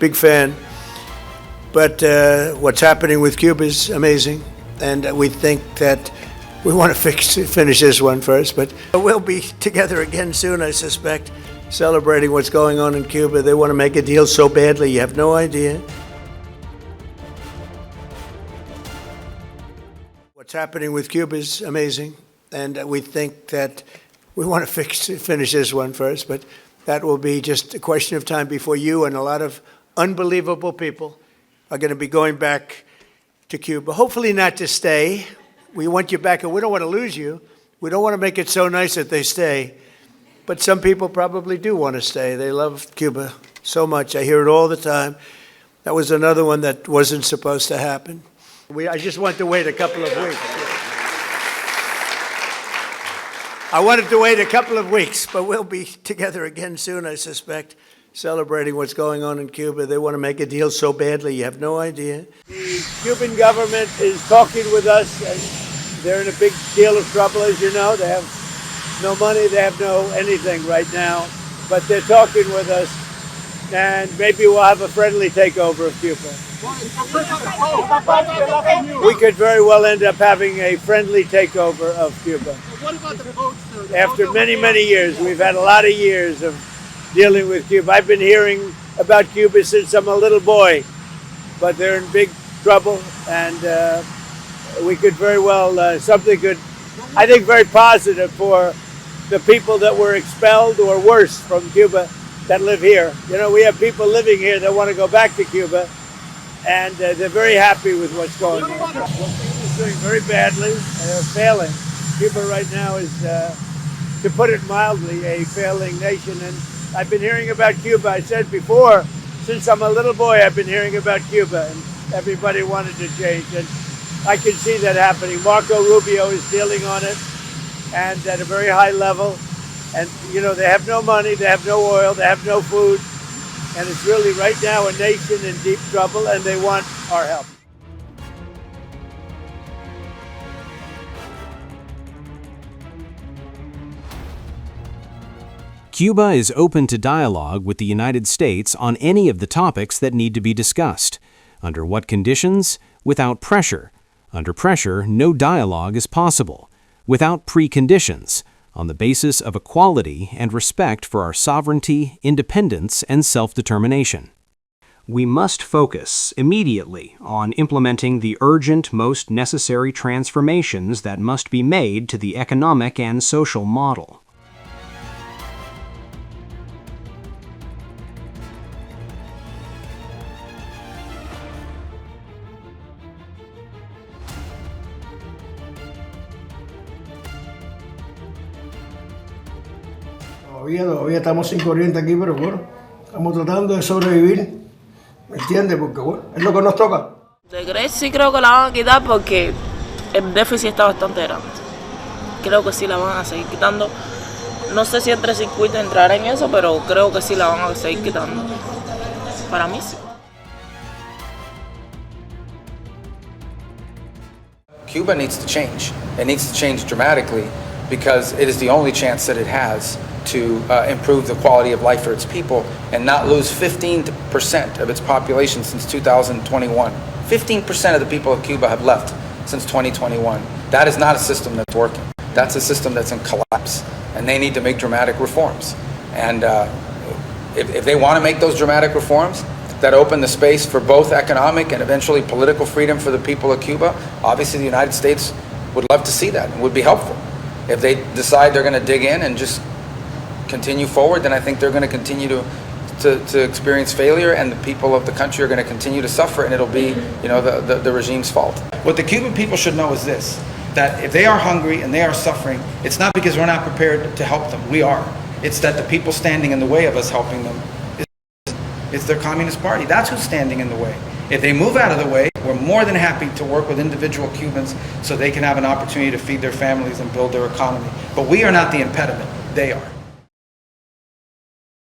big fan. But what's happening with Cuba is amazing, and we think that we want to finish this one first. But we'll be together again soon, I suspect, celebrating what's going on in Cuba. They want to make a deal so badly, you have no idea. What's happening with Cuba is amazing, and we think that we want to finish this one first, but that will be just a question of time before you and a lot of unbelievable people are going to be going back to Cuba. Hopefully not to stay. We want you back, and we don't want to lose you. We don't want to make it so nice that they stay. But some people probably do want to stay. They love Cuba so much. I hear it all the time. That was another one that wasn't supposed to happen. I just want to wait a couple of weeks. I wanted to wait a couple of weeks, but we'll be together again soon, I suspect, celebrating what's going on in Cuba. They want to make a deal so badly, you have no idea. The Cuban government is talking with us, and they're in a big deal of trouble, as you know. They have no money, they have no anything right now, but they're talking with us, and maybe we'll have a friendly takeover of Cuba. We could very well end up having a friendly takeover of Cuba. What about the votes, sir? After many, many years, we've had a lot of years of dealing with Cuba. I've been hearing about Cuba since I'm a little boy, but they're in big trouble, and we could very well, something good, I think very positive for the people that were expelled or worse from Cuba that live here. You know, we have people living here that want to go back to Cuba, and they're very happy with what's going on. Well, Cuba is doing very badly, and they're failing. Cuba right now is, to put it mildly, a failing nation. And I've been hearing about Cuba, I said before, since I'm a little boy, I've been hearing about Cuba, and everybody wanted to change. And I can see that happening. Marco Rubio is dealing on it, and at a very high level. And, you know, they have no money, they have no oil, they have no food. And it's really right now a nation in deep trouble, and they want our help. Cuba is open to dialogue with the United States on any of the topics that need to be discussed. Under what conditions? Without pressure. Under pressure, no dialogue is possible. Without preconditions, on the basis of equality and respect for our sovereignty, independence, and self-determination. We must focus immediately on implementing the urgent, most necessary transformations that must be made to the economic and social model. Todavía estamos sin corriente aquí, pero bueno, estamos tratando de sobrevivir, ¿me entiendes? Porque bueno, es lo que nos toca. De Grecia sí creo que la van a quitar porque el déficit está bastante grande. Creo que sí la van a seguir quitando. No sé si entre circuito entrará en eso, pero creo que sí la van a seguir quitando. Para mí sí. Cuba needs to change. It needs to change dramatically because it is the only chance that it has to improve the quality of life for its people and not lose 15% of its population since 2021. 15% of the people of Cuba have left since 2021. That is not a system that's working. That's a system that's in collapse, and they need to make dramatic reforms. And if they want to make those dramatic reforms that open the space for both economic and eventually political freedom for the people of Cuba, obviously the United States would love to see that and would be helpful. If they decide they're going to dig in and just continue forward, then I think they're going to continue to experience failure, and the people of the country are going to continue to suffer, and it'll be, you know, the regime's fault. What the Cuban people should know is this, that if they are hungry and they are suffering, it's not because we're not prepared to help them. We are. It's that the people standing in the way of us helping them is their Communist Party. That's who's standing in the way. If they move out of the way, we're more than happy to work with individual Cubans so they can have an opportunity to feed their families and build their economy. But we are not the impediment. They are.